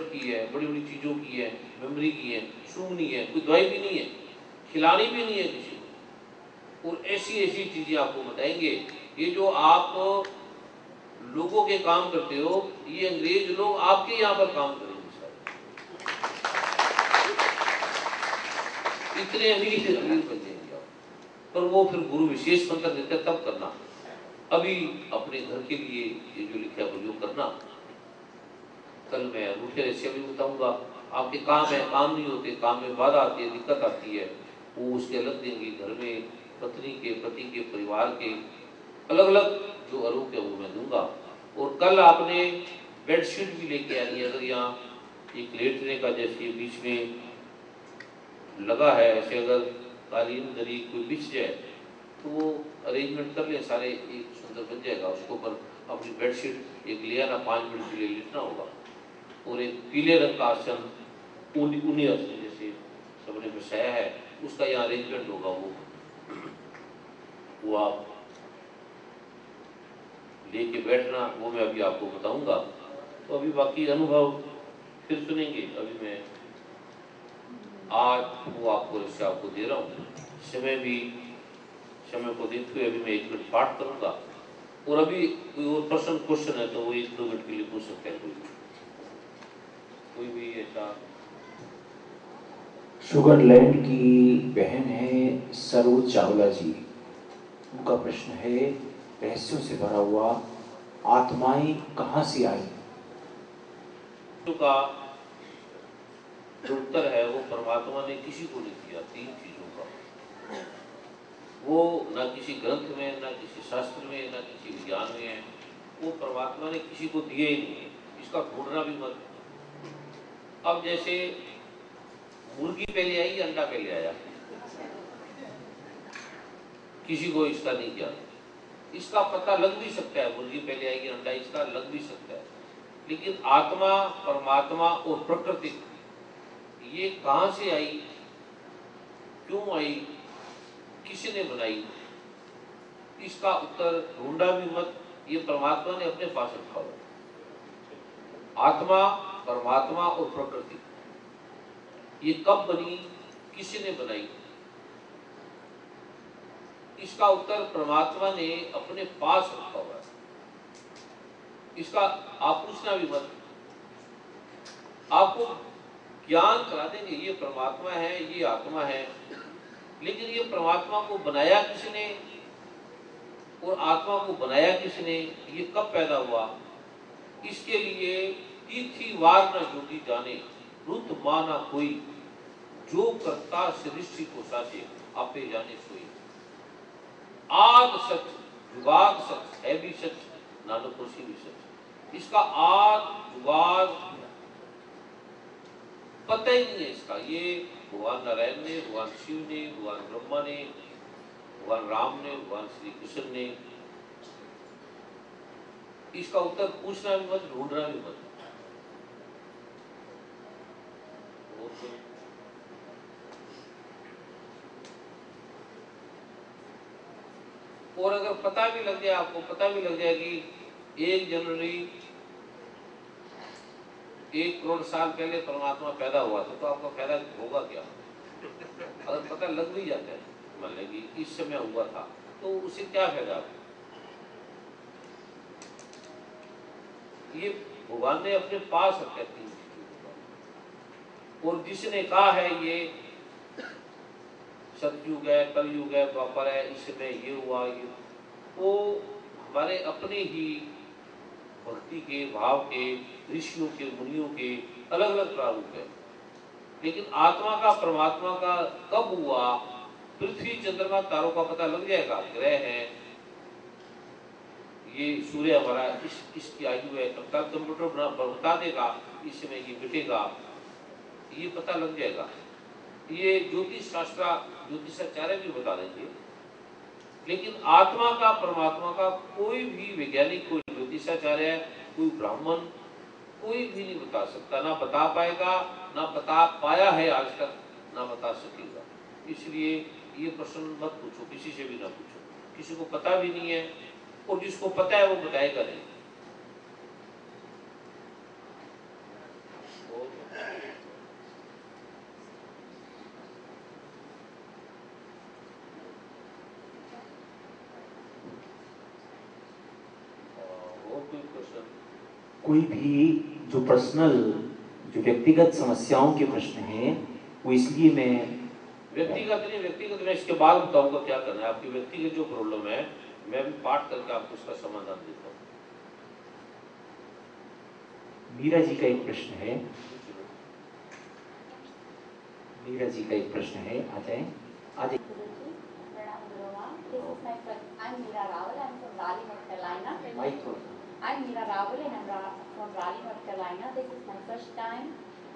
Blood की है, बड़ी बड़ी चीज़ों की है, मेमोरी की है, सूंघनी है, कोई दवाई भी नहीं है, खिलानी भी नहीं है किसी को। और ऐसी ऐसी चीज़ें आपको बताएंगे। ये जो आप लोगों के काम करते हो, ये अंग्रेज लोग आपके यहाँ पर काम करेंगे सारे। इतने अमीर अमीर बन जाएंगे आप। पर वो फिर गुरु विशेष मंत्र देते हैं, तब करना। अभी अपने घर के लिए ये जो लिखा है वो करना। कल मैं रूठे रेसिया भी बताऊंगा। आपके काम है, काम नहीं होते, काम में बाधा आती है, दिक्कत आती है, वो उसके अलग देंगे। घर में पत्नी के, पति के, परिवार के अलग अलग जो आरोप है वो मैं दूंगा। और कल आपने बेडशीट भी लेके आनी है। अगर यहाँ एक लेटने का जैसे बीच में लगा है, ऐसे अगर कालीन दरी कोई बिछ जाए तो वो अरेंजमेंट कर ले, सारे एक सुंदर बन जाएगा। उसके ऊपर अपनी बेडशीट एक लिया ना, 5 मिनट के लिए लेटना होगा। और एक पीले रंग का आसन ऊनी आसन जैसे सबने बिछाया है, उसका यहाँ अरेंजमेंट होगा। वो आप लेके बैठना, वो मैं अभी आपको बताऊंगा। तो अभी बाकी अनुभव फिर सुनेंगे। अभी मैं आज वो आपको इससे आपको दे रहा हूँ। समय को देखते हुए अभी मैं 1 मिनट पाठ करूंगा। और अभी कोई और प्रश्न क्वेश्चन है तो वो 1-2 मिनट के लिए पूछ सकते हैं कोई भी ऐसा। शुगरलैंड की बहन है सरोज चावला जी, उनका प्रश्न है, रहस्यों से भरा हुआ आत्माएं कहाँ से आई? का जो उत्तर है वो परमात्मा ने किसी को नहीं दिया। 3 चीजों का वो ना किसी ग्रंथ में, ना किसी शास्त्र में, ना किसी विज्ञान में है। वो परमात्मा ने किसी को दिए ही नहीं है, इसका ढूंढना भी मत। अब जैसे मुर्गी पहले आई, अंडा पहले आया, किसी को इसका नहीं किया। इसका पता लग भी सकता है, मुर्गी पहले आएगी अंडा, इसका लग भी सकता है। लेकिन आत्मा, परमात्मा और प्रकृति ये कहां से आई, क्यों आई, किसने बनाई, इसका उत्तर ढूंढा भी मत। ये परमात्मा ने अपने पास रखा हुआ। आत्मा, परमात्मा और प्रकृति ये कब बनी, किसने बनाई, इसका उत्तर परमात्मा ने अपने पास रखा हुआ है। इसका आप पूछना भी मत। आपको ज्ञान करा देंगे, ये परमात्मा है, ये आत्मा है। लेकिन ये परमात्मा को बनाया किसने और आत्मा को बनाया किसने, ये कब पैदा हुआ, इसके लिए तीर्थी वार न जोगी जाने, रुत माना कोई, जो करता सृष्टि को साचे, आपे जाने सोई। आद सच, जुगाद सच, है भी सच, नानक होसी भी सच। इसका आद जुगाद पता ही नहीं है इसका। ये भगवान नारायण ने, भगवान शिव ने, भगवान ब्रह्मा ने, भगवान राम ने, भगवान श्री कृष्ण ने। इसका उत्तर पूछना भी मत, ढूंढना भी मत। और अगर पता भी लग जाए, आपको पता भी लग जाए कि 1 जनवरी 1 करोड़ साल पहले परमात्मा पैदा हुआ था, तो आपका फायदा होगा क्या? अगर पता लग भी जाता है, मान लें कि इस समय हुआ था, तो उससे क्या फायदा? ये भगवान ने अपने पास रखा है। और जिसने कहा है ये सतयुग है, कलयुग है, द्वापर है, इस समय ये हुआ, ये वो हमारे अपने ही भक्ति के, भाव के, ऋषियों के, मुनियों के अलग अलग प्रारूप है। लेकिन आत्मा का, परमात्मा का कब हुआ, पृथ्वी, चंद्रमा, तारों का पता लग जाएगा। ग्रह है, ये सूर्य हमारा इसकी आयु है, कल कंप्यूटर बता देगा इस समय ये मिटेगा, ये पता लग जाएगा। ये ज्योतिष शास्त्र, ज्योतिषाचार्य भी बता देंगे। लेकिन आत्मा का, परमात्मा का कोई भी वैज्ञानिक, कोई ज्योतिषाचार्य, कोई ब्राह्मण, कोई भी नहीं बता सकता, ना बता पाएगा, ना बता पाया है आज तक, ना बता सकेगा। इसलिए ये प्रश्न मत पूछो, किसी से भी ना पूछो। किसी को पता भी नहीं है, और जिसको पता है वो बताएगा नहीं। कोई भी जो पर्सनल, जो व्यक्तिगत समस्याओं के प्रश्न हैं, वो इसलिए मैं व्यक्तिगत मैं इसके बाद बताऊंगा क्या करना है। आपकी व्यक्तिगत जो प्रॉब्लम है मैं भी पाठ करके आपको उसका समाधान देता हूँ। मीरा जी का एक प्रश्न है, मीरा जी का एक प्रश्न है, आ जाए आ जाए। I'm Meera Rawal. I'm from Raleigh, North Carolina. Mic थोड़ा I'm Meera Rawal and I'm from Raleigh, North Carolina. This is my first time.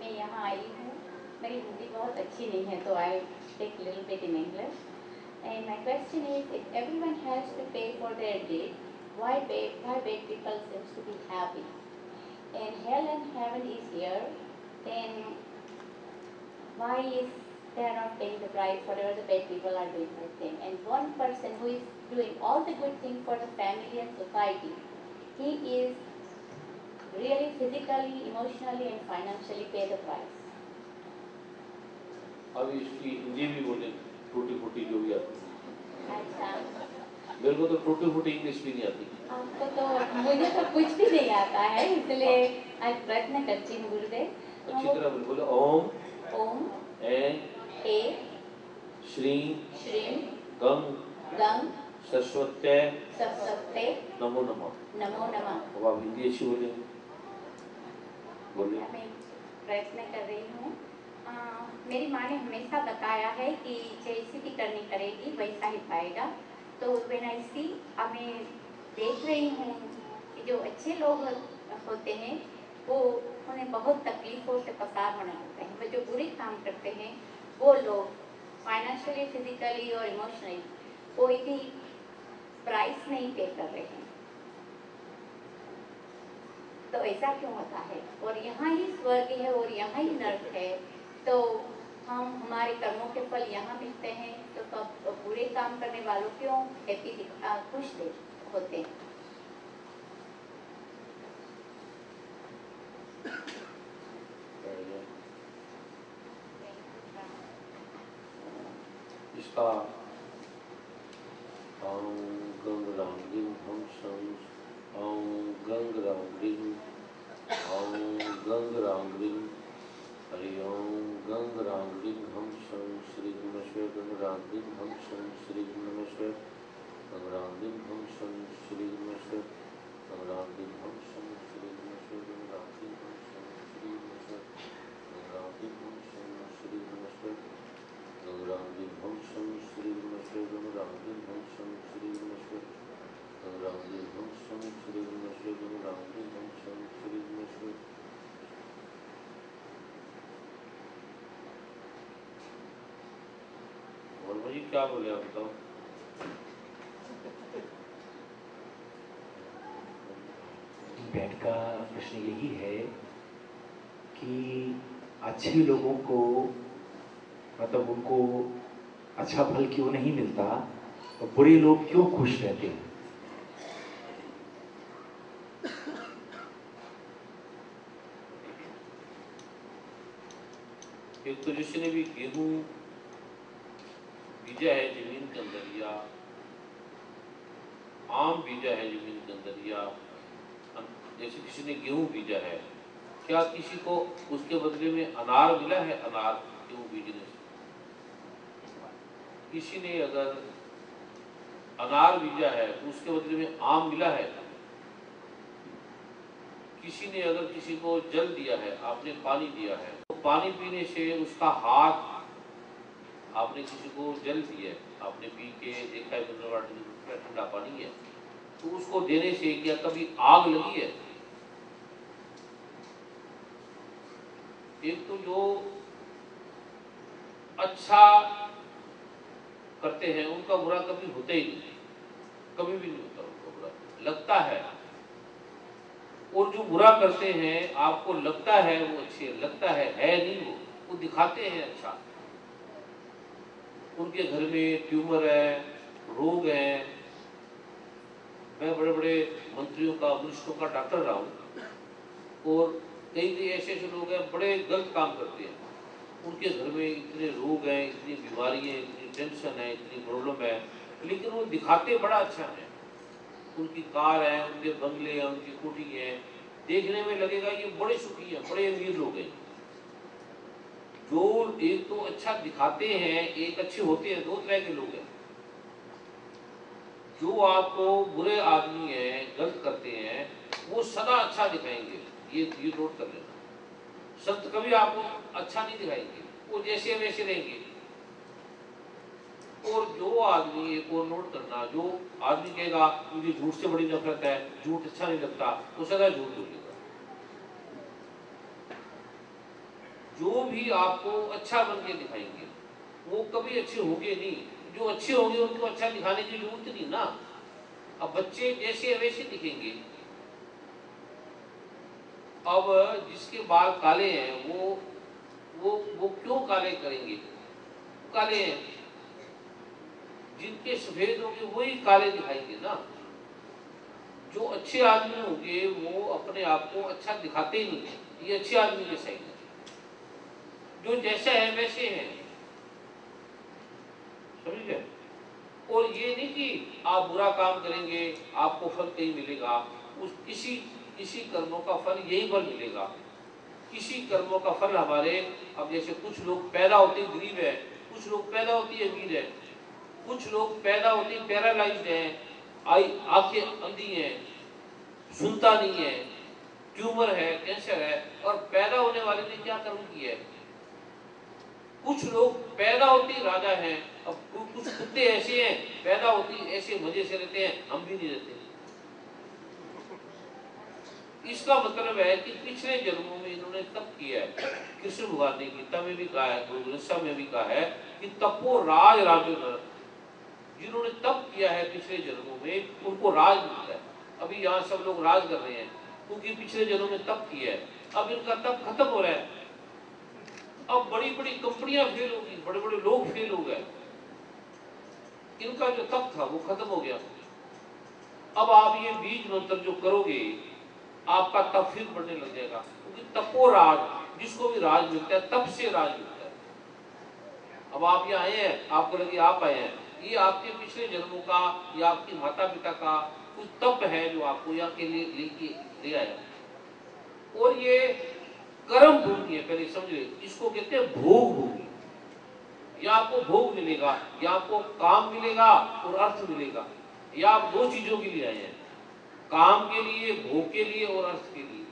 मैं यहाँ आई हूँ। मेरी हिंदी बहुत अच्छी नहीं है, तो I'll take a little bit in English. And my question is, if everyone has to pay for their debt, why bad people seems to be happy? And hell and heaven is here, then why is they are not paying the price whatever the bad people are doing for them? And one person who is doing all the good things for the family and society, he is really physically, emotionally and financially pay the price. अब इसकी हिंदी भी बोले टूटी फूटी जो भी आती है। अच्छा, मेरे को तो टूटी फूटी इंग्लिश भी नहीं आती। आपको तो, मुझे तो कुछ भी नहीं आता है, इसलिए आज प्रयत्न करती हूँ गुरुदेव। अच्छी तरह बोले ओम ओम ए श्री गंग सरस्वत्य नमो नमः। अब आप हिंदी अच्छी बोले। मैं प्रयत्न कर रही हूँ। मेरी माँ ने हमेशा बताया है कि जैसी भी करनी करेगी वैसा ही पाएगा। तो व्हेन आई सी, अब मैं देख रही हूँ कि जो अच्छे लोग होते हैं वो, उन्हें बहुत तकलीफों से पसार होना पड़ता है। वो जो बुरे काम करते हैं वो लोग फाइनेंशियली, फिजिकली और इमोशनली कोई भी प्राइस नहीं पे कर रहे हैं। तो ऐसा क्यों होता है? और यहाँ ही स्वर्ग है और यहाँ ही नर्क है, तो हम हमारे कर्मों के फल यहाँ मिलते हैं, तो तब बुरे काम करने वालों क्यों हैप्पी खुश होते हैं? इसका ओम गंग राम लिंग हम शंस, ओम गंग राम लिंग, ओम गंग राम लिंग, हरि ओम गंग राम लिंग हम शंस, श्री नमस्ते गंग राम लिंग हम शंस, श्री नमस्ते गंग राम लिंग हम शंस, श्री नमस्ते गंग राम लिंग हम शंस, श्री नमस्ते गंग राम लिंग हम शंस, श्री नमस्ते गंग राम लिंग हम शंस, श्री नमस्ते गंग राम लिंग हम शंस, श्री नमस्ते गंग राम लिंग हम शंस, श्री नमस्ते गंग राम लिंग हम शंस, श्री नमस्ते गंग राम लिंग हम शंस, श्री नमस्ते। और भाई क्या बोले आप बताओ? बहन का प्रश्न यही है कि अच्छे लोगों को, मतलब उनको अच्छा फल क्यों नहीं मिलता और बुरे लोग क्यों खुश रहते हैं? एक तो जिसने भी गेहूं बीजा है जमीन के अंदर, या आम बीजा है जमीन के अंदर, या जैसे किसी ने गेहूं बीजा है, क्या किसी को उसके बदले में अनार मिला है? अनार गेहूं बीजने से किसी ने अगर अनार बीजा है तो उसके बदले में आम मिला है? किसी ने अगर किसी को जल दिया है, आपने पानी दिया है, तो पानी पीने से उसका हाथ, आपने किसी को जल दिया है, आपने पी के देखा है मिनरल वाटर ठंडा पानी है, तो उसको देने से क्या कभी आग लगी है? एक तो जो अच्छा करते हैं उनका बुरा कभी होता ही नहीं, कभी भी नहीं होता उनका बुरा, लगता है। और जो बुरा करते हैं आपको लगता है वो अच्छे, लगता है नहीं, वो दिखाते हैं अच्छा। उनके घर में ट्यूमर है, रोग है। मैं बड़े बड़े मंत्रियों का, मिनिस्टरों का डॉक्टर रहा हूँ, और कई ऐसे लोग हैं बड़े गलत काम करते हैं, उनके घर में इतने रोग हैं, इतनी बीमारियाँ, इतनी टेंशन है, इतनी प्रॉब्लम है, लेकिन वो दिखाते बड़ा अच्छा है। उनकी कार है, उनके बंगले हैं, उनकी कोठी है, देखने में लगेगा ये बड़े सुखी हैं, बड़े अमीर लोग हैं। जो एक तो अच्छा दिखाते हैं, एक अच्छे होते हैं, दो तरह के लोग हैं। जो आपको बुरे आदमी हैं, गलत करते हैं, वो सदा अच्छा दिखाएंगे, ये नोट कर लेना। संत कभी आपको अच्छा नहीं दिखाएंगे, वो जैसे वैसे रहेंगे। और जो आदमी, एक और नोट करना, जो आदमी कहेगा मुझे झूठ से बड़ी नफरत है, झूठ अच्छा नहीं लगता, वो सदा झूठ बोलेगा। जो भी आपको अच्छा बन के दिखाएंगे वो कभी अच्छे होंगे नहीं। जो अच्छे होंगे उनको अच्छा दिखाने की जरूरत नहीं ना। अब बच्चे जैसे वैसे दिखेंगे। अब जिसके बाल काले हैं वो क्यों काले करेंगे? काले हैं। जिनके सफेद होंगे वही काले दिखाएंगे ना। जो अच्छे आदमी होंगे वो अपने आप को अच्छा दिखाते ही नहीं, ये अच्छे आदमी के साइन है। जो जैसा है वैसे है, समझ गए? और ये नहीं कि आप बुरा काम करेंगे आपको फल कहीं मिलेगा। उस किसी कर्मों का फल यही फल मिलेगा। किसी कर्मों का फल हमारे, अब जैसे कुछ लोग पैदा होते गरीब है, कुछ लोग पैदा होती अमीर है, कुछ लोग पैदा होते पैरालाइज्ड है, आंखें अंधी हैं, सुनता नहीं है, ट्यूमर है, कैंसर है, और पैदा होने वाले ने क्या कर्म किया है? कुछ लोग पैदा होती राजा हैं, अब कुछ कुत्ते ऐसे हैं पैदा होती ऐसे मजे से रहते हैं, हम भी नहीं रहते। इसका मतलब है कि पिछले जन्मों में इन्होंने तप किया है। कृष्ण भगवान ने गीता में भी कहा है, गुरु में भी कहा है कि तपो राज राजो, जिन्होंने तप किया है पिछले जन्मों में उनको राज मिलता है। अभी यहाँ सब लोग राज कर रहे हैं क्योंकि पिछले जन्मों में तप किया है। अब इनका तप खत्म हो रहा है। अब बड़ी बड़ी कंपनियां फेल होगी, बड़े बड़े लोग फेल हो गए, इनका जो तप था वो खत्म हो गया। अब आप ये बीज मंत्र जो करोगे आपका तप फिर बढ़ने लग जाएगा, क्योंकि तपो राज, जिसको भी राज मिलता है तप से राज मिलता है। अब आप यहाँ आए हैं, आपको लगे आप आए हैं, ये आपके पिछले जन्मों का या आपकी माता पिता का कुछ तप है जो आपको यहाँ के लिए लेके ले आया। और ये कर्म भूमि है, पहले समझ ले, इसको कहते हैं भोग भूमि। या आपको भोग मिलेगा, या आपको काम मिलेगा और अर्थ मिलेगा। या आप दो चीजों के लिए आए हैं, काम के लिए, भोग के लिए और अर्थ के लिए।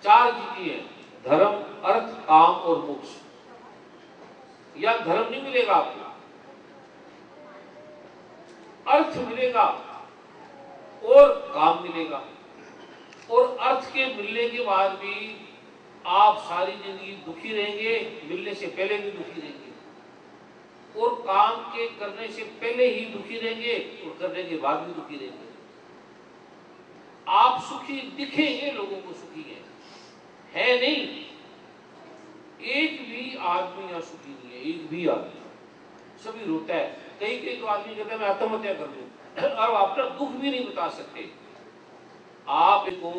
चार चीजें हैं, धर्म, अर्थ, काम और मोक्ष। या धर्म नहीं मिलेगा आपको, अर्थ मिलेगा और काम मिलेगा। और अर्थ के मिलने के बाद भी आप सारी जिंदगी दुखी रहेंगे, मिलने से पहले भी दुखी रहेंगे, और काम के करने से पहले ही दुखी रहेंगे और करने के बाद भी दुखी रहेंगे। आप सुखी दिखेंगे, लोगों को सुखी है नहीं। एक भी आदमी यहाँ सुखी नहीं है, एक भी आदमी, सभी रोता है। कई तो आदमी कहते हैं मैं आत्महत्या कर दूं, और अपना दुख भी नहीं बता सकते। आप को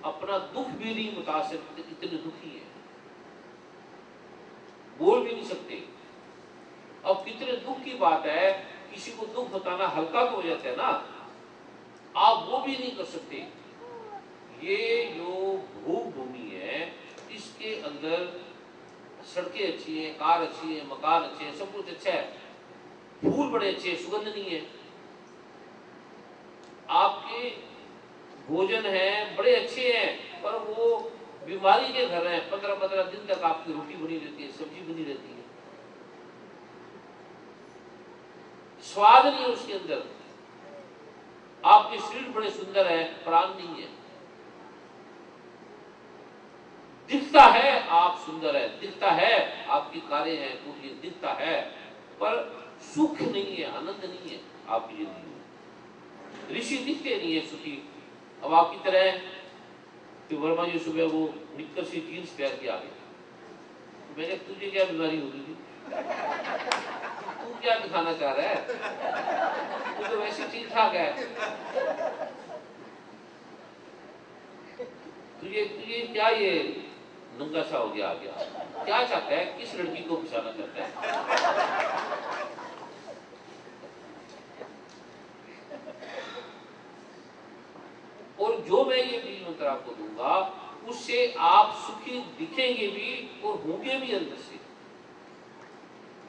अपना दुख भी नहीं बता सकते, इतने दुखी है, बोल भी नहीं सकते। अब कितने दुख की बात है, किसी को दुख बताना हल्का तो हो जाता है ना, आप वो भी नहीं कर सकते। ये जो भोग भूमि है, इसके अंदर सड़कें अच्छी हैं, कार अच्छी है, मकान अच्छे हैं, सब कुछ अच्छा है, फूल बड़े अच्छे, सुगंध नहीं है, आपके भोजन है बड़े अच्छे हैं, पर वो बीमारी के घर हैं। 15-15 दिन तक आपकी रोटी बनी रहती है, सब्जी बनी रहती है, स्वाद नहीं है उसके अंदर। आपके शरीर बड़े सुंदर है, प्राण नहीं है। दिखता है आप सुंदर है, दिखता है आपकी कारें हैं, कुटिया दिखता है, पर सुख नहीं है, आनंद नहीं है आपकी जिंदगी में। ऋषि दिखते नहीं है सुखी। अब आपकी तरह कि वर्मा जी सुबह वो निक्कर सी जीन्स पहन के आ गए, तो मैंने तुझे क्या बीमारी हो गई थी, तू क्या दिखाना चाह रहा है, तू तो वैसे ठीक ठाक है, तुझे क्या ये नंगा सा हो गया, आ गया, क्या चाहता है, किस लड़की को फंसाना चाहता है। और जो मैं ये मंत्र आपको दूंगा, उससे आप सुखी दिखेंगे भी और होंगे भी अंदर से।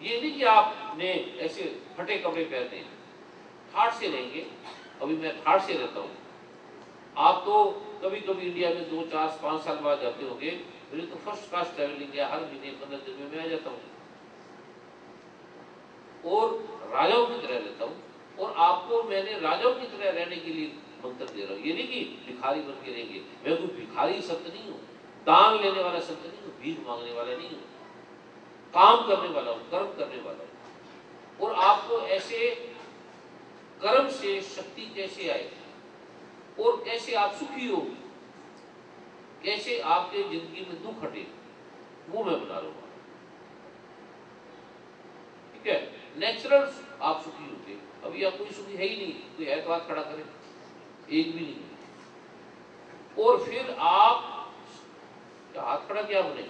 ये नहीं कि आपने ऐसे फटे कपड़े पहने हैं, ठाट से रहेंगे। अभी मैं ठाट से रहता हूँ, आप तो कभी कभी इंडिया में 2, 4, 5 साल बाद जाते होंगे। मेरी तो फर्स्ट क्लास ट्रैवलिंग है, हर महीने 15 दिन में मैं आ जाता हूँ और राजाओं की तरह रहता हूँ। और आपको मैंने राजाओं की तरह रहने के लिए मंत्र दे रहा हूँ। ये नहीं कि भिखारी बन के रहेंगे। मैं कोई भिखारी संत नहीं हूँ, दान लेने वाला संत नहीं हूँ, भीख मांगने वाला नहीं हूँ, काम करने वाला हूँ, कर्म करने वाला हूँ। और आपको ऐसे कर्म से शक्ति कैसे आए और कैसे आप सुखी हो, कैसे आपके जिंदगी में दुख हटे, वो मैं बता रहा हूँ। ठीक है, नेचुरल आप सुखी होते। अभी आप कोई सुखी है ही नहीं, कोई है तो हाथ खड़ा करे, एक भी नहीं। और फिर आप हाथ खड़ा क्या बने?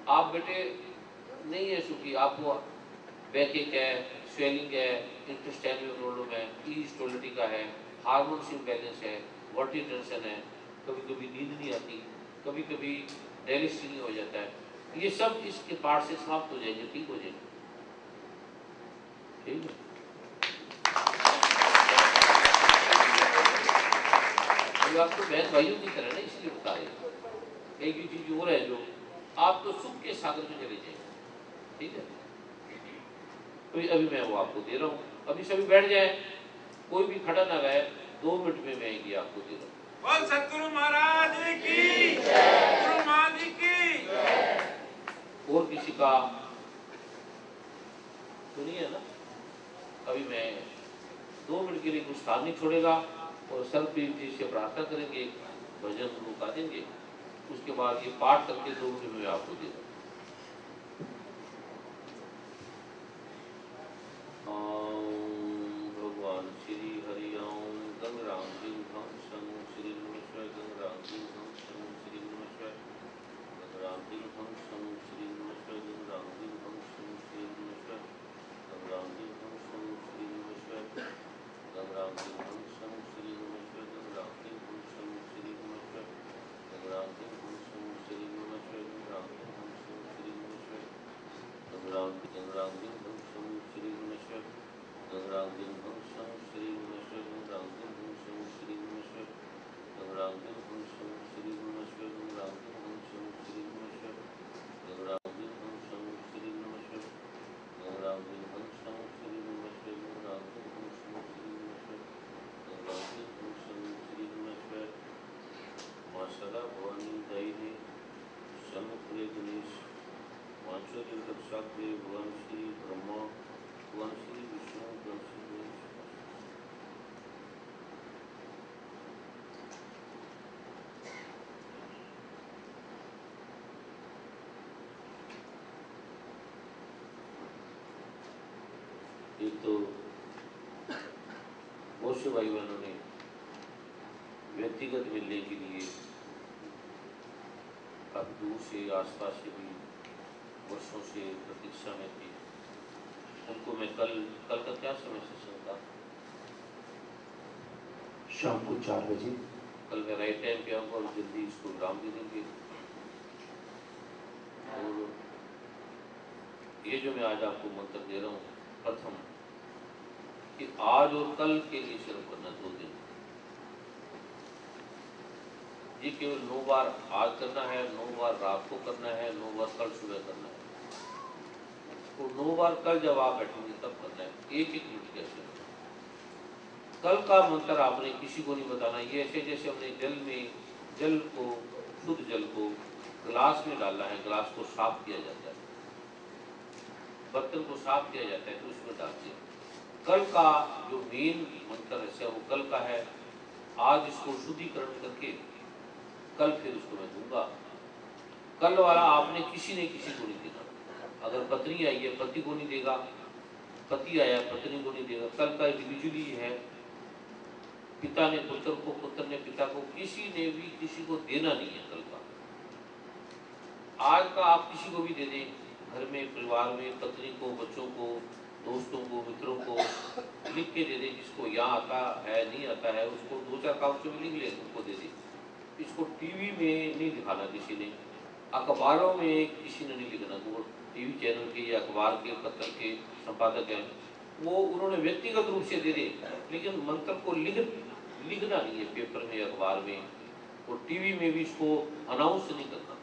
आप बेटे नहीं है सुखी, आपको बैकेक है, स्वेलिंग है, इंटेस्टाइनल प्रॉब्लम है, ईस्टोलिटी का है, हार्मोन्स इम्बैलेंस है, बॉडी टेंशन है, कभी कभी नींद नहीं आती, कभी कभी डायलिसिस हो जाता है। ये सब इसके पार्ट से समाप्त हो जाएंगे, ठीक हो जाएंगे। ठीक है, आप तो बहन भाइयों की तरह ना, इसलिए बता रहे। एक ही चीज और है जो आप तो सुख के सागर में चले जाएंगे। ठीक है, तो अभी मैं वो आपको दे रहा हूँ। अभी सभी बैठ जाए, कोई भी खड़ा ना रहे, 2 मिनट में मैं ये आपको दे रहा हूँ। बोल सतगुरु महाराज की जय, गुरु महाराज की जय। और किसी का सुनिए ना, अभी मैं 2 मिनट के लिए कुछ स्थान नहीं छोड़ेगा और सर्वप्रीति से प्रार्थना करेंगे, भजन रुका देंगे, उसके बाद ये पाठ करके 2 मिनट में आपको दे दूँ। भगवान श्री हरि ओम गंगराम सिंह हम संग श्री नमस्कार गंगराम सिंह हम संग श्री नमस्कार गंगराम सिंह हम संग श्री नमस्कार गंगराम सिंह हम संग श्री नमस्कार गंगराम सिंह हम संग श्री नमस्कार गंगराम सिंह हम संग श्री नमस्कार गंगराम सिंह हम संग श्री नमस्कार गंगराम सिंह हम संग श्री नमस्कार गंगराम सिंह हम संग श्री नमस्कार गंगराम सिंह हम संग श्री नमस्कार गंगराम सिंह हम संग श्री नमस्कार गंगराम सिंह हम संग श्री नमस्कार गंगराम सिंह हम संग श्री नमस्कार गंगराम सिंह हम संग श्री नमस्कार गंगराम सिंह हम संग श्री नमस्कार गंगराम सिंह हम संग श्री नमस्कार गंगराम सिंह हम संग श्री नमस्कार गंगराम सिंह हम संग श्री नमस्कार। माँ सदा भवानी दाई ने सन्मुख गणेश मांसोरी रक्षा के भगवान श्री ब्रह्मा भगवान श्री विष्णु भगवान श्री गणेश। एक तो बहुत से भाई बहनों ने व्यक्तिगत मिलने के लिए काफी दूर से आसपास से भी वर्षों से प्रतीक्षा में थी। उनको मैं कल का क्या समय सेशन था? शाम को 4 बजे। कल मैं राइट टाइम पे आऊँगा और जल्दी इसको विराम दे देंगे। और ये जो मैं आज आपको मंत्र दे रहा हूँ, प्रथम कि आज और कल के लिए सिर्फ करना 2 दिन। ये केवल 9 बार आज करना है, 9 बार रात को करना है, 9 बार कल सुबह करना है। तो 9 बार कल जब आप बैठेंगे तब करना है, 1-1 मिनट कैसे। कल का मंत्र आपने किसी को नहीं बताना। ये ऐसे जैसे हमने जल को, शुद्ध जल को गिलास में डालना है, गिलास को साफ किया जाता है, बर्तन को साफ किया जाता है, तो उसमें डालते हैं। कल का जो मेन मंत्र है वो कल का है। आज इसको शुद्धिकरण करके कल फिर उसको मैं दूंगा। कल वाला आपने किसी ने किसी को नहीं देना। अगर पत्नी आई है पति को नहीं देगा, पति आया पत्नी को नहीं देगा। कल का इंडिविजुअली है, पिता ने पुत्र को, पुत्र ने पिता को, किसी ने भी किसी को देना नहीं है कल का। आज का आप किसी को भी दे दें, घर में, परिवार में, पत्नी को, बच्चों को, दोस्तों को, मित्रों को लिख के दे दे, जिसको यहाँ आता है नहीं आता है उसको 2-4 कागजों में लिख ले, उनको दे दे। इसको टीवी में नहीं दिखाना किसी ने, अखबारों में किसी ने नहीं लिखना। वो टीवी चैनल के या अखबार के पत्र के संपादक हैं, वो उन्होंने व्यक्तिगत रूप से दे दे, लेकिन मंत्र को लिखना नहीं है पेपर में, अखबार में, और टीवी में भी इसको अनाउंस नहीं करना।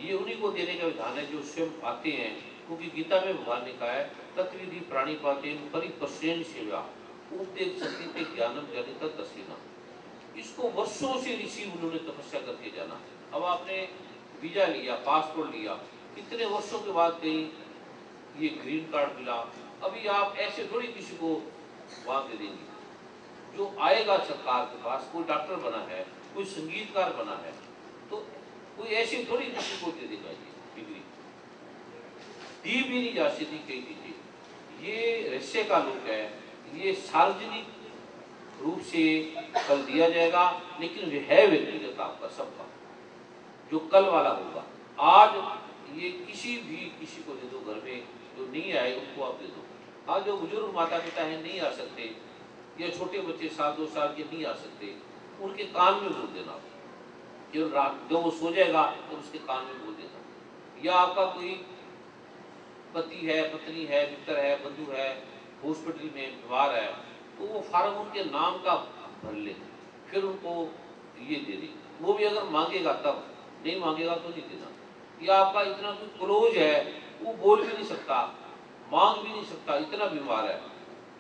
ये उन्हीं को देने का विधान है जो स्वयं आते हैं, क्योंकि गीता में भगवान ने कहा है तत्विधि प्राणिपातेन परिपश्येन सेवा उपदेश संगीते ज्ञानम जनित दर्शिना। इसको वर्षों से ऋषि उन्होंने तपस्या करके जाना। अब आपने वीजा लिया, पासपोर्ट लिया, कितने वर्षों के बाद कहीं ये ग्रीन कार्ड मिला। अभी आप ऐसे थोड़ी किसी को वहां दे देंगे। जो आएगा सरकार के पास, कोई डॉक्टर बना है, कोई संगीतकार बना है, तो कोई ऐसी थोड़ी किसी को दे देगा ये डिग्री। दी भी नहीं जा सकती कई चीजें। ये रहस्य का लोक है, ये सार्वजनिक रूप से कल दिया जाएगा, लेकिन वह है व्यक्तिगत आपका सबका, जो कल वाला होगा। आज ये किसी को दे दो, घर में जो नहीं आए उनको आप दे दो। आज जो बुजुर्ग माता पिता हैं नहीं आ सकते, या छोटे बच्चे 7-2 साल के नहीं आ सकते, उनके कान में बोल देना आप। केवल रात जब वो सो जाएगा तो उसके कान में बोल देना। या आपका कोई पति है, पत्नी है, मित्र है, बंधु है, हॉस्पिटल में बीमार है, तो वो फार्म उनके नाम का भर ले, फिर उनको ये दे दे। वो भी अगर मांगेगा तब, नहीं मांगेगा तो नहीं देना। या आपका इतना कोई क्लोज है, वो बोल भी नहीं सकता, मांग भी नहीं सकता, इतना बीमार है,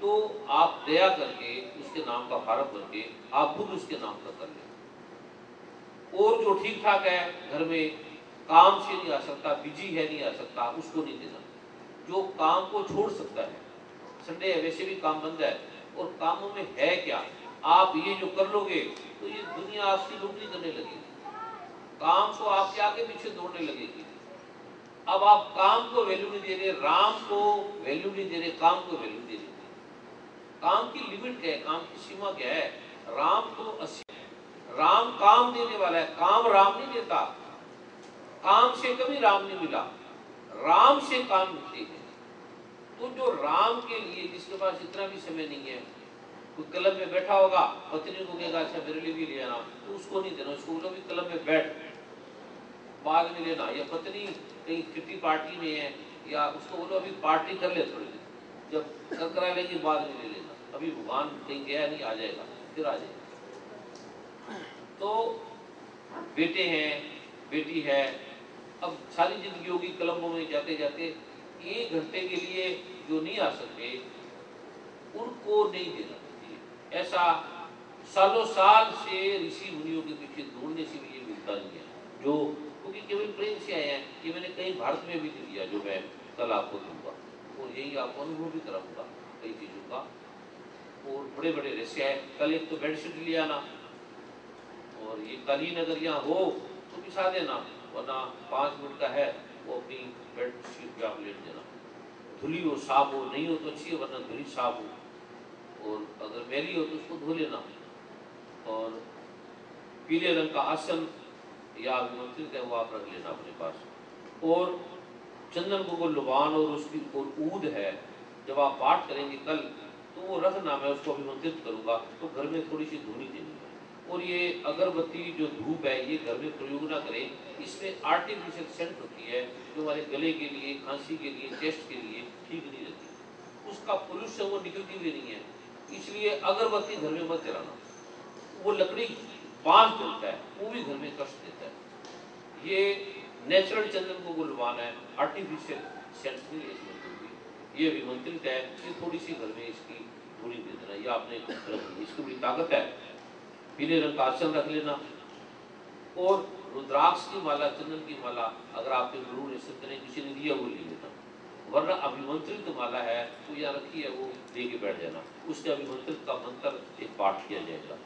तो आप दया करके उसके नाम का फार्म भर के आप खुद उसके नाम का कर ले। और जो ठीक ठाक है, घर में काम से नहीं आ सकता, बिजी है, नहीं आ सकता, उसको नहीं देना। जो काम को छोड़ सकता है, संडे है, वैसे भी काम बंद है, और कामों में है क्या, आप ये जो कर लोगे तो ये दुनिया आपकी नौकरी करने लगेगी, काम को आपके आगे पीछे दौड़ने लगेगी। अब आप काम को वैल्यू नहीं दे रहे, राम को वैल्यू नहीं दे रहे, काम को वैल्यू दे रहे। काम की लिमिट क्या है, काम की सीमा क्या है? राम तो राम काम देने वाला है, काम राम नहीं देता। काम से कभी राम नहीं मिला, राम से काम मिलते हैं। तो जो राम के लिए, जिसके पास इतना भी समय नहीं है, कोई क्लब में बैठा होगा, पत्नी को कहेगा अच्छा मेरे लिए भी ले आना, तो उसको नहीं देना, उसको बोलो भी क्लब में बैठ, बाद में लेना। या पत्नी कहीं किटी पार्टी में है, या उसको बोलो अभी पार्टी कर ले थोड़ी देर, जब करा लेगी बाद में ले लेना, अभी भगवान कहीं गया नहीं, आ जाएगा, फिर आ जाएगा। तो बेटे हैं, बेटी है, अब सारी जिंदगी होगी क्लबों में जाते जाते, 1 घंटे के लिए जो नहीं आ सकते उनको नहीं देना चाहिए। ऐसा सालों साल से ऋषि मुनियों के पीछे ढूंढने से भी ये मिलता नहीं है, जो क्योंकि केवल प्रेम से आए हैं। ये मैंने कहीं भारत में भी दिया, जो मैं कल आपको दूंगा, और यही आपको अनुभव भी कराऊंगा कई चीज़ों का, और बड़े बड़े रहस्य है। कल एक तो बेडशीट ले आना, और ये कालीन अगर यहाँ हो तो बिछा देना, वरना 5 मिनट का है, वो अपनी बेडशीट पे आप लेट देना। धुली हो, साफ हो, नहीं हो तो अच्छी है, वरना धुली साफ हो, और अगर मैली हो तो उसको धो लेना। और पीले रंग का आसन या अभिमंत्रित है वो आप रख लेना अपने पास। और चंदन को लुबान और उसकी और ऊद है, जब आप पाठ करेंगे कल तो वो रखना, मैं उसको अभिमंत्रित करूंगा, तो घर में थोड़ी सी धुनी देनी है। और ये अगरबत्ती जो धूप है ये घर में प्रयोग ना करें, इसमें आर्टिफिशियल सेंट होती है जो हमारे गले के लिए, खांसी के लिए, चेस्ट के लिए ठीक नहीं रहती, उसका पोल्यूशन वो निकलती भी नहीं है, इसलिए अगरबत्ती घर में मत जलाना। वो लकड़ी बांस जलता है, वो भी घर में कष्ट देता है। ये नेचुरल चंदन को गुलवान है, आर्टिफिशियल सेंट नहीं है इसमें। ये अभिमंत्रित है, ये थोड़ी सी घर में इसकी थोड़ी दे देना, ये आपने इसकी बड़ी ताकत है। पीले रंग का आसन रख लेना। और रुद्राक्ष की माला, चंदन की माला अगर आपके गुरु ने, संत ने, किसी ने दिया वो ले लेना, वरना अभिमंत्रित माला है वो यहाँ रखी है, वो दे के बैठ जाना, उसके अभिमंत्रित का मंत्र एक पाठ किया जाएगा।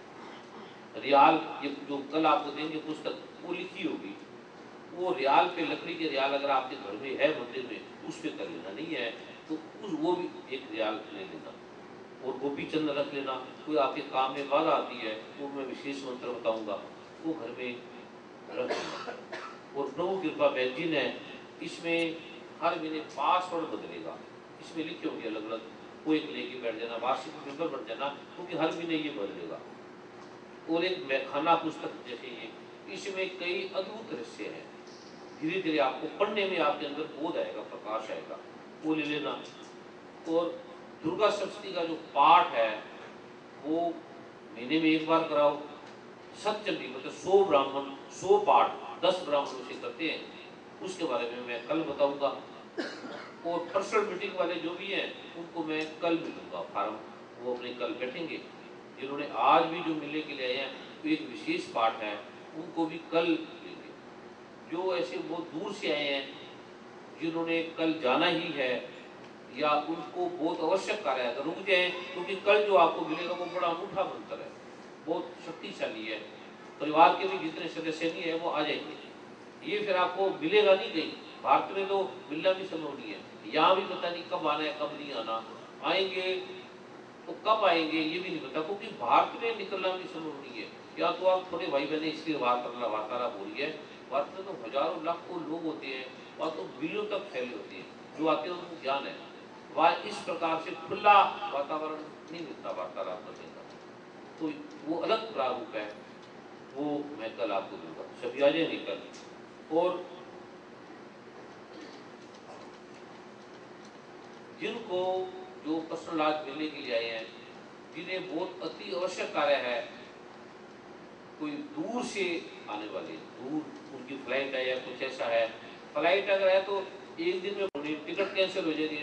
रियाल, ये जो कल आपको देंगे पुस्तक, वो लिखी होगी, वो रियाल पे, लकड़ी के रियाल अगर आपके घर में है, मंदिर में, उस पर कर लेना, नहीं है तो वो भी एक रियाल ले लेना। और गोपी चंद रख लेना। कोई आपके काम में बाधा आती है, वो मैं विशेष मंत्र बताऊंगा, वो घर में रख लेना। और प्रभु कृपा मैगजीन है, इसमें हर महीने पासवर्ड बदलेगा, इसमें लिखे होंगे अलग अलग, कोई एक लेके बैठ जाना, वार्षिक मेंबर बन जाना, क्योंकि हर महीने ये बदलेगा। और एक मैखाना पुस्तक जैसे ये, इसमें कई अद्भुत रहस्य हैं। धीरे धीरे आपको पढ़ने में आपके अंदर बोध आएगा, प्रकाश आएगा, वो ले लेना। और दुर्गा सप्तमी का जो पाठ है वो महीने में एक बार कराओ। सप्तमी मतलब 100 ब्राह्मण 100 पाठ 10 ब्राह्मणों से करते हैं, उसके बारे में मैं कल बताऊंगा। और पर्सनल मीटिंग वाले जो भी हैं उनको मैं कल मिलूंगा, फार्म वो अपने कल बैठेंगे। जिन्होंने आज भी जो मिलने के लिए आए हैं तो एक विशेष पाठ है, उनको भी कल लेंगे। जो ऐसे बहुत दूर से आए हैं जिन्होंने कल जाना ही है या उनको बहुत आवश्यक कार्य है, रुक जाए, क्योंकि कल जो आपको मिलेगा वो बड़ा अनूठा मंत्र है, बहुत शक्तिशाली है। परिवार के भी जितने सदस्य नहीं है वो आ जाएंगे। ये फिर आपको मिलेगा नहीं कहीं, भारत में तो मिलना भी संभव नहीं है, यहाँ भी पता नहीं कब आना है कब नहीं आना, आएंगे तो कब आएंगे ये भी नहीं पता, क्योंकि भारत में निकलना भी संभव नहीं है। या तो आप थोड़े भाई बहने इसलिए वार्तालाप हो रही है, भारत में तो हजारों लाखों लोग होते हैं, वहाँ तो बिलियन तक फैले होते हैं, जो आते हैं उनको ज्ञान है। वहाँ इस प्रकार से खुला वातावरण नहीं मिलता वार्तालाप करने का, तो वो अलग प्रारूप है, वो मैं कल आपको दूंगा, सभी आ जाएंगे कल। और जिनको जो पर्सनल आज मिलने के लिए आए हैं, जिन्हें बहुत अति आवश्यक कार्य है, कोई दूर से आने वाले, दूर उनकी फ्लाइट है या कुछ ऐसा है, फ्लाइट अगर है तो एक दिन में टिकट कैंसिल हो जाएगी,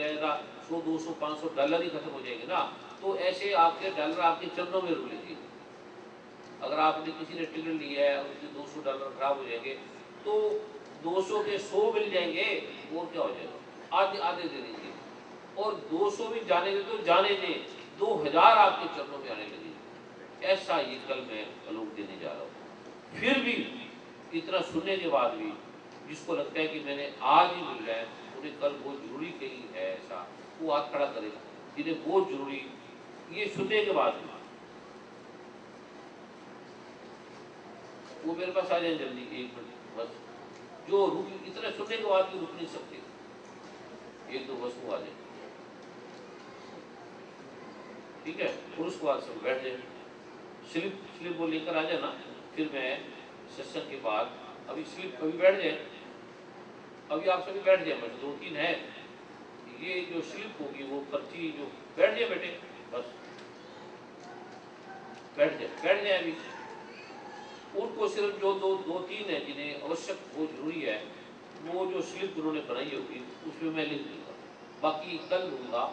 100 200 500 डॉलर ही खत्म हो जाएंगे ना, तो ऐसे आपके डॉलर आपके चरणों में रुक लेंगे। अगर आपने किसी ने टिकट लिया है उसके 200 डॉलर खराब हो जाएंगे तो 200 के 100 मिल जाएंगे, और क्या हो जाएगा, आधे आधे दे देंगे। और 200 भी जाने दे तो जाने दे, 2000 आपके चरणों में आने लगे। ऐसा ये कल मैं आलोक देने जा रहा हूँ। फिर भी इतना सुनने के बाद भी जिसको लगता है कि मैंने आज ही मिल रहा है, उन्हें कल बहुत जरूरी कहीं है ऐसा, वो हाथ खड़ा करे, जिन्हें बहुत जरूरी ये सुनने के बाद भी वो मेरे पास आ जाए जल्दी, 1 मिनट बस। जो रुक इतना सुनने के बाद भी रुक नहीं सकते, एक दो बस वो आ जाए, ठीक है। और उसके बाद सब बैठ जाए, स्लिप वो लेकर आ जाए ना, फिर मैं सेशन के बाद अभी स्लिप अभी बैठ जाए, अभी आप सभी बैठ जाए, बस 2-3 है, ये जो स्लिप होगी वो पर्ची जो बैठ जाए बेटे, बस बैठ जाए अभी। उनको सिर्फ जो 2-3 है जिन्हें आवश्यक वो जरूरी है, वो जो स्लिप उन्होंने बनाई होगी उसमें मैं लिख दूंगा, बाकी कल दूंगा।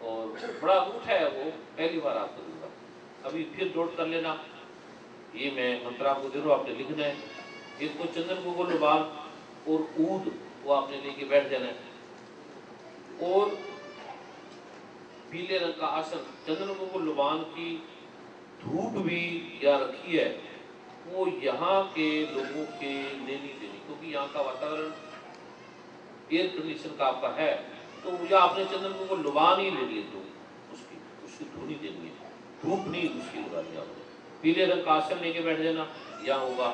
और बड़ा रूट है वो, पहली बार आपको दूंगा, अभी फिर नोट कर लेना। ये मैं मंत्र आपको दे रहा हूँ, आपने लिखना है। एक तो चंदन गोगोल लुबान और ऊद वो आपने लेके बैठ जाना है। और पीले रंग का आसन, चंदन गोगोल लुबान की धूप भी यहाँ रखी है, वो यहाँ के लोगों के लेनी देनी, क्योंकि यहाँ का वातावरण एयर कंडीशन का आपका है, तो मुझे आपने चंदन को लुबान ही ले लिए, तो उसकी धुनी देनी है, धूप नहीं उसकी लगानी आपने। पीले रंग का आसन लेके बैठ जाना, यहाँ होगा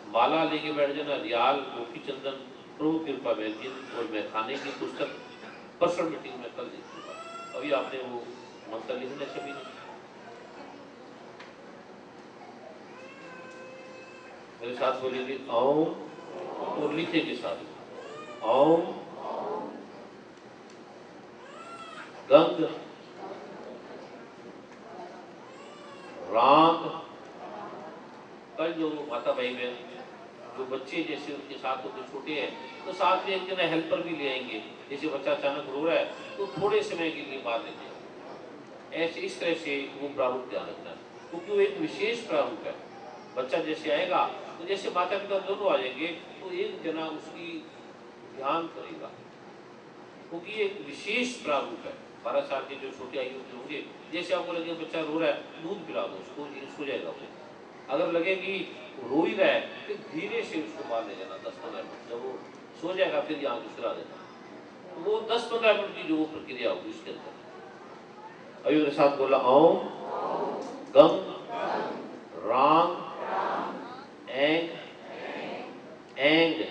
माला लेके बैठ जाना, रियाल गोपी चंदन प्रभु कृपा वैद्य और मैं खाने की पुस्तक पर्सनल मीटिंग में कल देखूंगा। अभी आपने वो मंत्र लिखने सभी ने मेरे साथ बोलेंगे ओम, और नीचे के साथ ओम गंग राम। कल जो माता भाई में जो बच्चे जैसे उनके साथ होते छोटे हैं, तो साथ में एक जना हेल्पर भी ले आएंगे, जैसे बच्चा अचानक रो रहा है तो थोड़े समय के लिए बाहर लेते हैं, ऐसे इस तरह से वो प्रारूप ध्यान रखना, क्योंकि वो एक विशेष प्रारूप है। बच्चा जैसे आएगा तो जैसे माता पिता दोनों आ जाएंगे तो एक जना उसकी ध्यान करेगा, क्योंकि एक विशेष प्रारूप है। 12 साल के जो छोटे आयु के होंगे, जैसे आपको लगे बच्चा रो रहा है दूध पिला दो उसको, सो जाएगा वो। अगर लगे कि रो ही रहा है तो धीरे से उसको बाहर ले जाना 10-15 मिनट, जब वो सो जाएगा फिर यहाँ सुला देना। वो 10-15 मिनट की जो प्रक्रिया होगी उसके अंदर। अभी मेरे साथ बोला ओम गम राम एंग एंग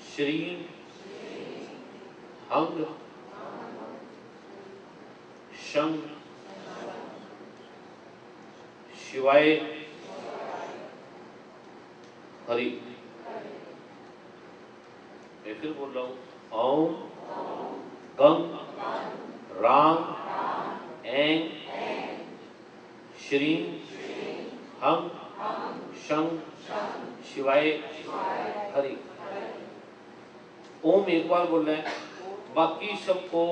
श्रीं हंग शिवाय हरि। मैं फिर बोल रहा हूं, ओम गंग रांग ऐं श्रीं हंग शंग शिवाय हरि। ओम एक बार बोलना है, बाकी सबको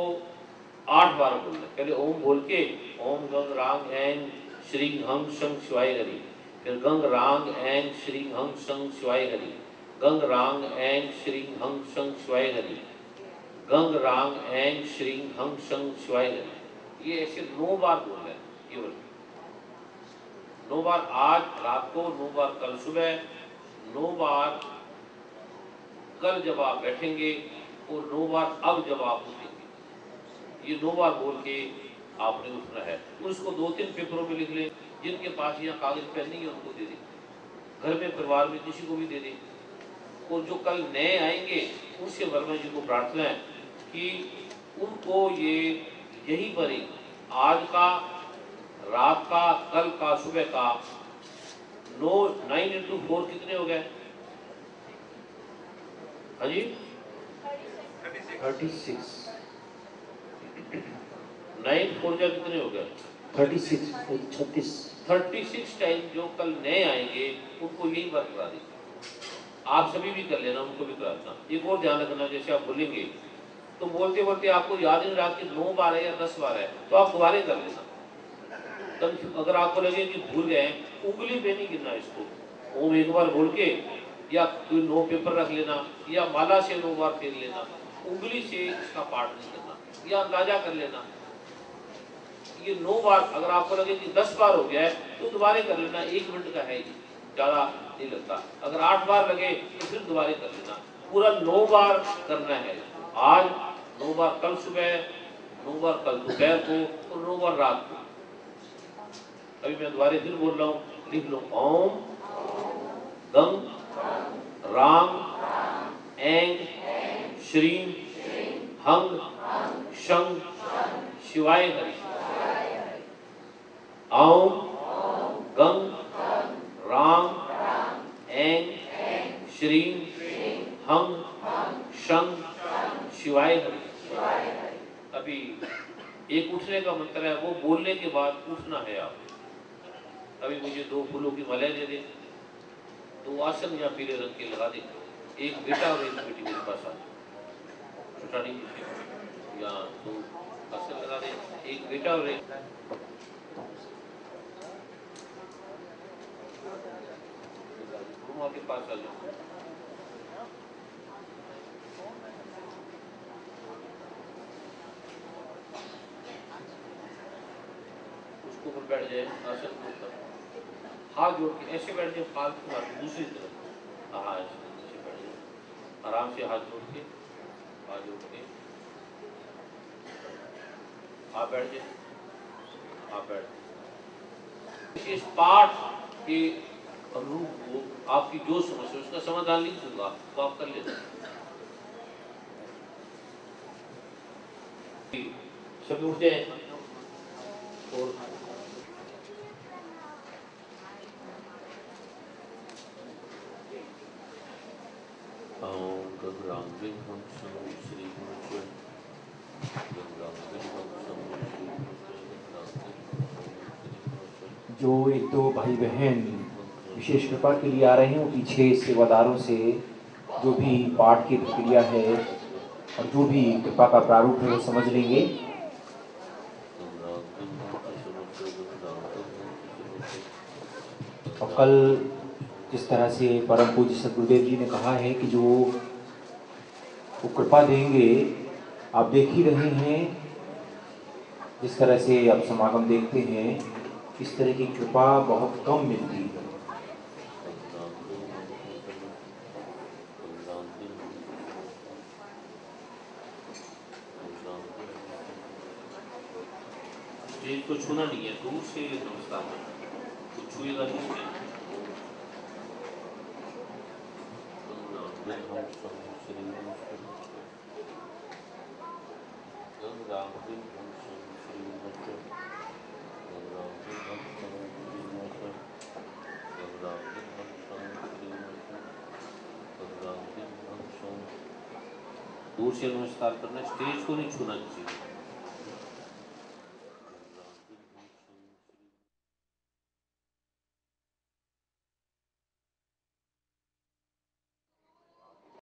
8 बार बोलना है। पहले ओम बोल के ओम गंग रांग ऐं श्रीं हंग शंग शिवाय हरि, फिर गंग रांग ऐं श्रीं हंग शंग शिवाय हरि, गंग रांग ऐं श्रीं हंग शंग शिवाय हरि, गंग रांग ऐं श्रीं हंग शंग शिवाय हरि। ये ऐसे 9 बार बोलना है। ये बोल 9 बार आज रात को, 9 बार कल सुबह, 9 बार कल जब आप बैठेंगे और 9 बार अब जब आप उठेंगे। ये 9 बार बोल के आपने उठना है। उसको 2-3 पेपरों में लिख लें। जिनके पास यहाँ कागज पेन नहीं है उनको दे दें, घर में परिवार में किसी को भी दे दें। और जो कल नए आएंगे उनसे वर्मा जी को प्रार्थना है कि उनको ये यहीं पर ही आज का, रात का, कल का, सुबह का 9 into 4 कितने हो गए? हाँ जी 36 9 4 जा कितने हो गए? 36 36 टाइम जो कल नए आएंगे उनको यही बात करा दें। आप सभी भी कर लेना, उनको भी कराना। एक और ध्यान रखना, जैसे आप बोलेंगे तो बोलते बोलते आपको याद नहीं रहा कि 9 बार है या 10 बार है, तो आप दोबारा कर लेना। तब अगर आपको लगे कि भूल गए, उंगली पे नहीं गिनना इसको। ओम एक बार बोल के या कोई 9 पेपर रख लेना या माला से 9 बार फेर लेना, उंगली से इसका पाठ नहीं करना या अंदाजा कर लेना। ये 9 बार अगर आपको लगे कि 10 बार हो गया है तो दोबारा कर लेना, 1 मिनट का है, ज़्यादा नहीं लगता। अगर 8 बार लगे तो फिर दोबारा कर लेना। पूरा 9 बार करना है आज, 9 बार कल सुबह, 9 बार कल दोपहर को और 9 बार रात को। अभी मैं दोबारा फिर बोल रहा हूँ, लिख लो। ओम गंग रांग ऐं श्रीं हंग शंग शिवाय हरि। ओम गंग रांग ऐं श्रीं हंग शंग शिवाय हरि। अभी एक उठने का मंत्र है, वो बोलने के बाद उठना है आप। अभी मुझे 2 फूलों की मालाएं दे दें, 2 आसन या पीले रंग के लगा दें। एक बेटा और एक बेटी मेरे पास आ जाए, छोटा नहीं, या 2 आसन लगा दें, एक बेटा और एक के पास आ जाओ। उसको ऊपर बैठ जाए, आसन के ऊपर हाथ जोड़ के ऐसे बैठ जाए, फालतू हाथ दूसरी तरफ, हाँ ऐसे बैठ जाए, आराम से हाथ जोड़ के आप बैठ जाए, आप बैठ। इस पाठ के अनुरूप को आपकी जो समस्या उसका समाधान लिख दूंगा, तो आप कर लेना। सभी उठ जाए और जो 1-2 भाई बहन विशेष कृपा के लिए आ रहे हैं, वो पीछे सेवादारों से जो भी पाठ की प्रक्रिया है और जो भी कृपा का प्रारूप है वो समझ लेंगे। और कल जिस तरह से परम पूज्य सदगुरुदेव जी ने कहा है कि जो वो कृपा देंगे, आप देख ही रहे हैं जिस तरह से आप समागम देखते हैं, इस तरह की कृपा बहुत कम मिलती है। स्टेज को छूना नहीं है, दूर से नमस्कार तो छुएगा नहीं। दूर से नमस्कार करना, स्टेज को नहीं छूना किसी को।